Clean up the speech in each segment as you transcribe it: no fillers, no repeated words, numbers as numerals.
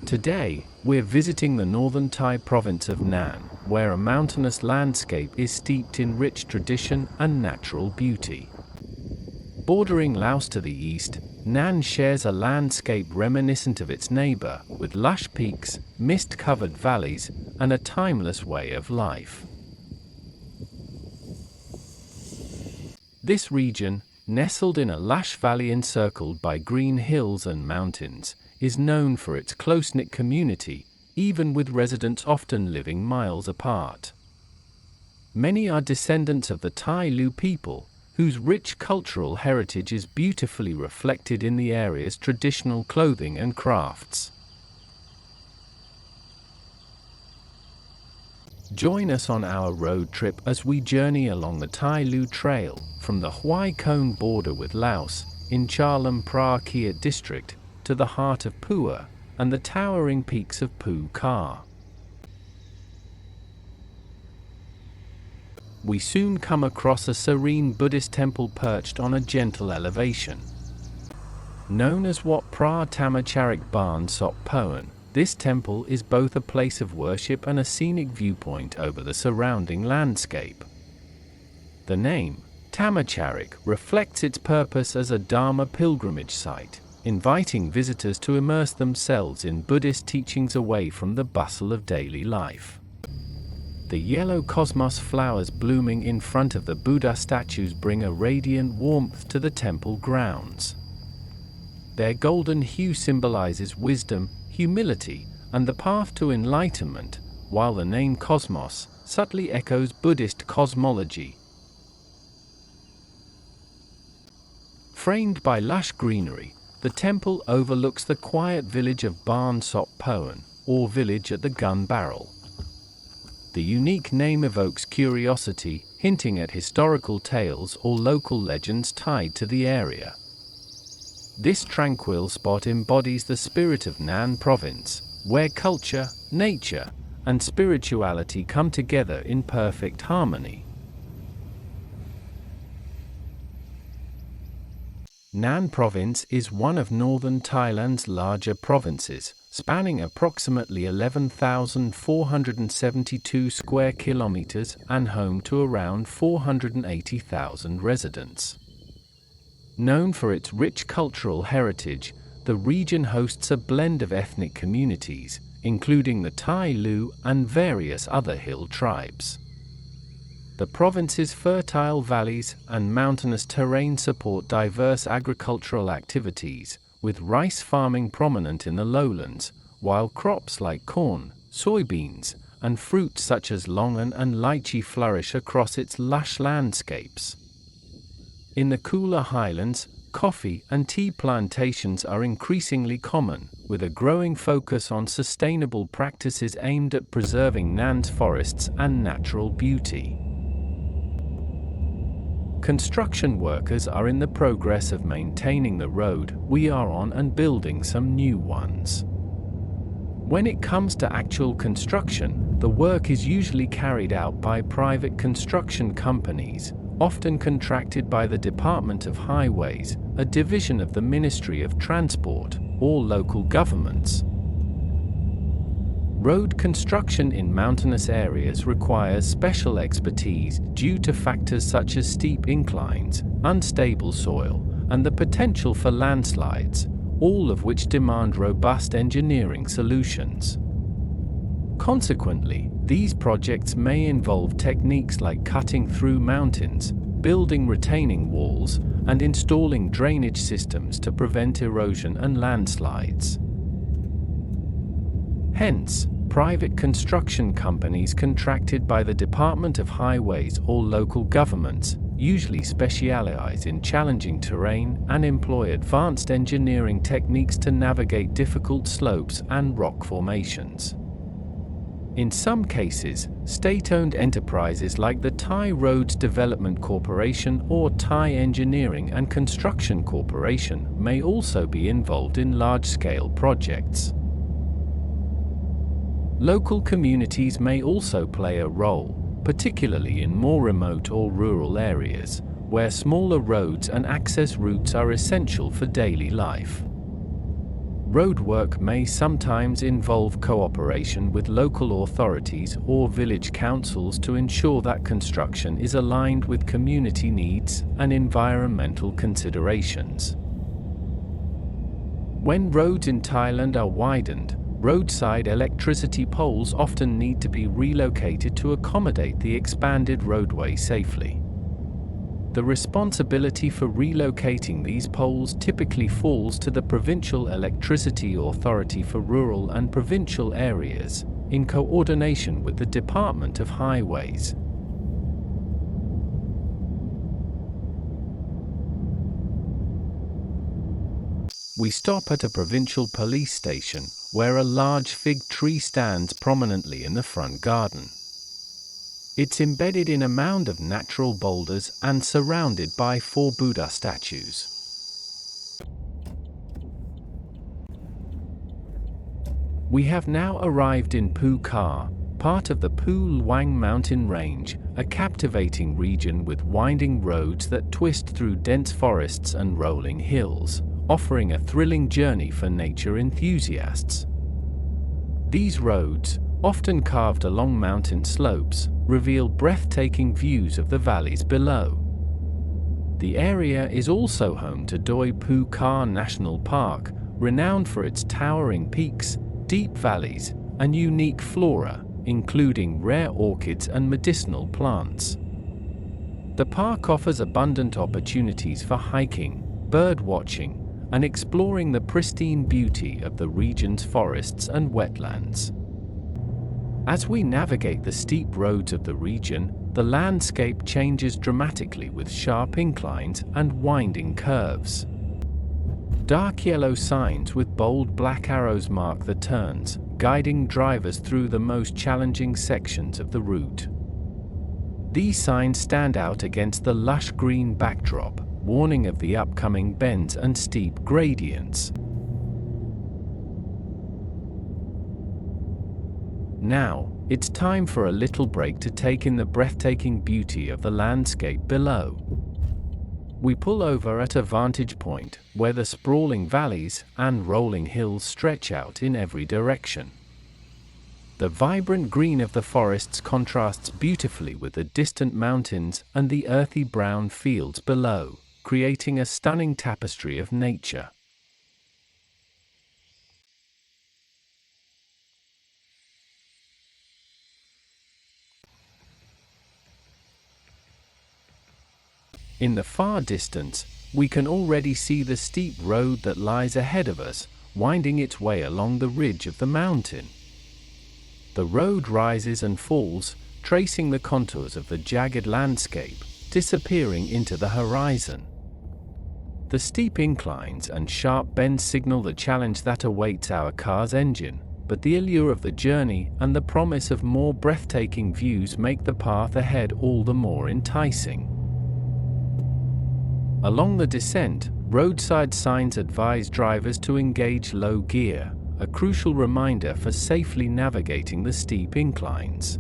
Today, we're visiting the northern Thai province of Nan, where a mountainous landscape is steeped in rich tradition and natural beauty. Bordering Laos to the east, Nan shares a landscape reminiscent of its neighbor, with lush peaks, mist-covered valleys, and a timeless way of life. This region, nestled in a lush valley encircled by green hills and mountains, is known for its close-knit community, even with residents often living miles apart. Many are descendants of the Tai Lü people, whose rich cultural heritage is beautifully reflected in the area's traditional clothing and crafts. Join us on our road trip as we journey along the Tai Lü Trail, from the Huai Kohn border with Laos, in Chaloem Phra Kiat district, to the heart of Phu and the towering peaks of Phu Kha. We soon come across a serene Buddhist temple perched on a gentle elevation. Known as Wat Phra Tamacharik Ban Sop Poen, this temple is both a place of worship and a scenic viewpoint over the surrounding landscape. The name, Tamacharik, reflects its purpose as a Dharma pilgrimage site, inviting visitors to immerse themselves in Buddhist teachings away from the bustle of daily life. The yellow cosmos flowers blooming in front of the Buddha statues bring a radiant warmth to the temple grounds. Their golden hue symbolizes wisdom, humility, and the path to enlightenment, while the name Cosmos subtly echoes Buddhist cosmology. Framed by lush greenery, the temple overlooks the quiet village of Ban Sop Poen, or village at the gun barrel. The unique name evokes curiosity, hinting at historical tales or local legends tied to the area. This tranquil spot embodies the spirit of Nan province, where culture, nature, and spirituality come together in perfect harmony. Nan province is one of northern Thailand's larger provinces, spanning approximately 11,472 square kilometers and home to around 480,000 residents. Known for its rich cultural heritage, the region hosts a blend of ethnic communities, including the Tai Lü and various other hill tribes. The province's fertile valleys and mountainous terrain support diverse agricultural activities, with rice farming prominent in the lowlands, while crops like corn, soybeans, and fruits such as longan and lychee flourish across its lush landscapes. In the cooler highlands, coffee and tea plantations are increasingly common, with a growing focus on sustainable practices aimed at preserving Nan's forests and natural beauty. Construction workers are in the progress of maintaining the road we are on and building some new ones. When it comes to actual construction, the work is usually carried out by private construction companies, often contracted by the Department of Highways, a division of the Ministry of Transport, or local governments. Road construction in mountainous areas requires special expertise due to factors such as steep inclines, unstable soil, and the potential for landslides, all of which demand robust engineering solutions. Consequently, these projects may involve techniques like cutting through mountains, building retaining walls, and installing drainage systems to prevent erosion and landslides. Hence, private construction companies contracted by the Department of Highways or local governments usually specialize in challenging terrain and employ advanced engineering techniques to navigate difficult slopes and rock formations. In some cases, state-owned enterprises like the Thai Roads Development Corporation or Thai Engineering and Construction Corporation may also be involved in large-scale projects. Local communities may also play a role, particularly in more remote or rural areas, where smaller roads and access routes are essential for daily life. Roadwork may sometimes involve cooperation with local authorities or village councils to ensure that construction is aligned with community needs and environmental considerations. When roads in Thailand are widened, roadside electricity poles often need to be relocated to accommodate the expanded roadway safely. The responsibility for relocating these poles typically falls to the Provincial Electricity Authority for rural and provincial areas, in coordination with the Department of Highways. We stop at a provincial police station, where a large fig tree stands prominently in the front garden. It's embedded in a mound of natural boulders and surrounded by 4 Buddha statues. We have now arrived in Phu Kha, part of the Phu Luang mountain range, a captivating region with winding roads that twist through dense forests and rolling hills, offering a thrilling journey for nature enthusiasts. These roads, often carved along mountain slopes, reveal breathtaking views of the valleys below. The area is also home to Doi Phu Kha National Park, renowned for its towering peaks, deep valleys, and unique flora, including rare orchids and medicinal plants. The park offers abundant opportunities for hiking, bird watching, and exploring the pristine beauty of the region's forests and wetlands. As we navigate the steep roads of the region, the landscape changes dramatically with sharp inclines and winding curves. Dark yellow signs with bold black arrows mark the turns, guiding drivers through the most challenging sections of the route. These signs stand out against the lush green backdrop, warning of the upcoming bends and steep gradients. Now, it's time for a little break to take in the breathtaking beauty of the landscape below. We pull over at a vantage point, where the sprawling valleys and rolling hills stretch out in every direction. The vibrant green of the forests contrasts beautifully with the distant mountains and the earthy brown fields below, creating a stunning tapestry of nature. In the far distance, we can already see the steep road that lies ahead of us, winding its way along the ridge of the mountain. The road rises and falls, tracing the contours of the jagged landscape, disappearing into the horizon. The steep inclines and sharp bends signal the challenge that awaits our car's engine, but the allure of the journey and the promise of more breathtaking views make the path ahead all the more enticing. Along the descent, roadside signs advise drivers to engage low gear, a crucial reminder for safely navigating the steep inclines.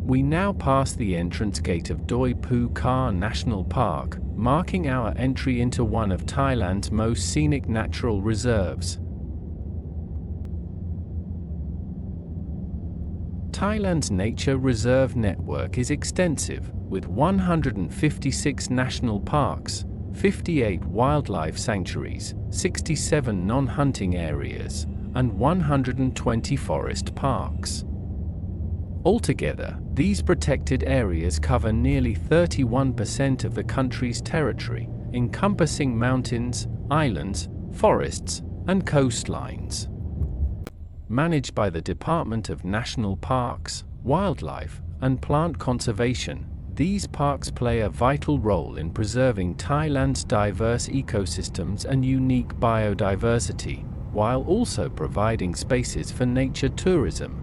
We now pass the entrance gate of Doi Phu Kha National Park, marking our entry into one of Thailand's most scenic natural reserves. Thailand's nature reserve network is extensive, with 156 national parks, 58 wildlife sanctuaries, 67 non-hunting areas, and 120 forest parks. Altogether, these protected areas cover nearly 31% of the country's territory, encompassing mountains, islands, forests, and coastlines. Managed by the Department of National Parks, Wildlife, and Plant Conservation, these parks play a vital role in preserving Thailand's diverse ecosystems and unique biodiversity, while also providing spaces for nature tourism.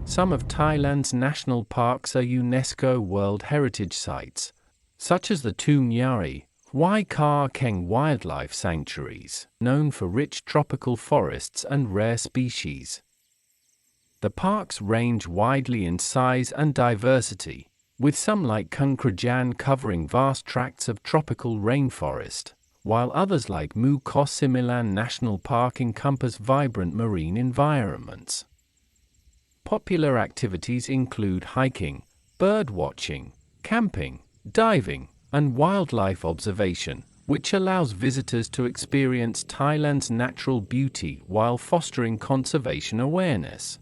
Some of Thailand's national parks are UNESCO World Heritage Sites, such as the Tu Nyari, Huai Kohn wildlife sanctuaries, known for rich tropical forests and rare species. The parks range widely in size and diversity, with some like Khun Krajan covering vast tracts of tropical rainforest, while others like Mu Ko Similan National Park encompass vibrant marine environments. Popular activities include hiking, bird watching, camping, diving, and wildlife observation, which allows visitors to experience Thailand's natural beauty while fostering conservation awareness.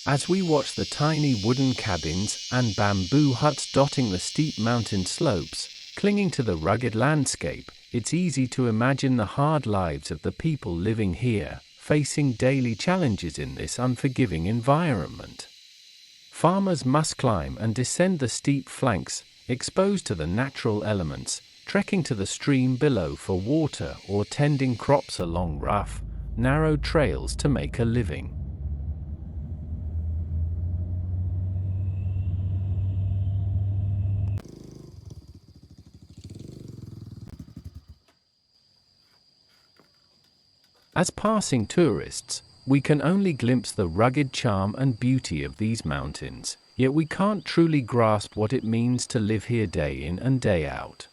As we watch the tiny wooden cabins and bamboo huts dotting the steep mountain slopes, clinging to the rugged landscape, it's easy to imagine the hard lives of the people living here, facing daily challenges in this unforgiving environment. Farmers must climb and descend the steep flanks, exposed to the natural elements, trekking to the stream below for water or tending crops along rough, narrow trails to make a living. As passing tourists, we can only glimpse the rugged charm and beauty of these mountains, yet we can't truly grasp what it means to live here day in and day out.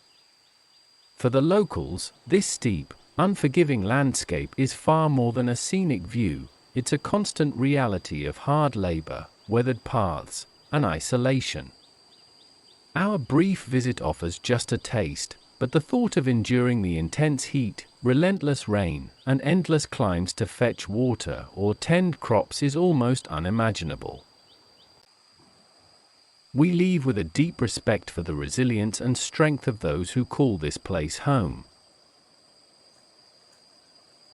For the locals, this steep, unforgiving landscape is far more than a scenic view, it's a constant reality of hard labor, weathered paths, and isolation. Our brief visit offers just a taste, but the thought of enduring the intense heat, relentless rain, and endless climbs to fetch water or tend crops is almost unimaginable. We leave with a deep respect for the resilience and strength of those who call this place home.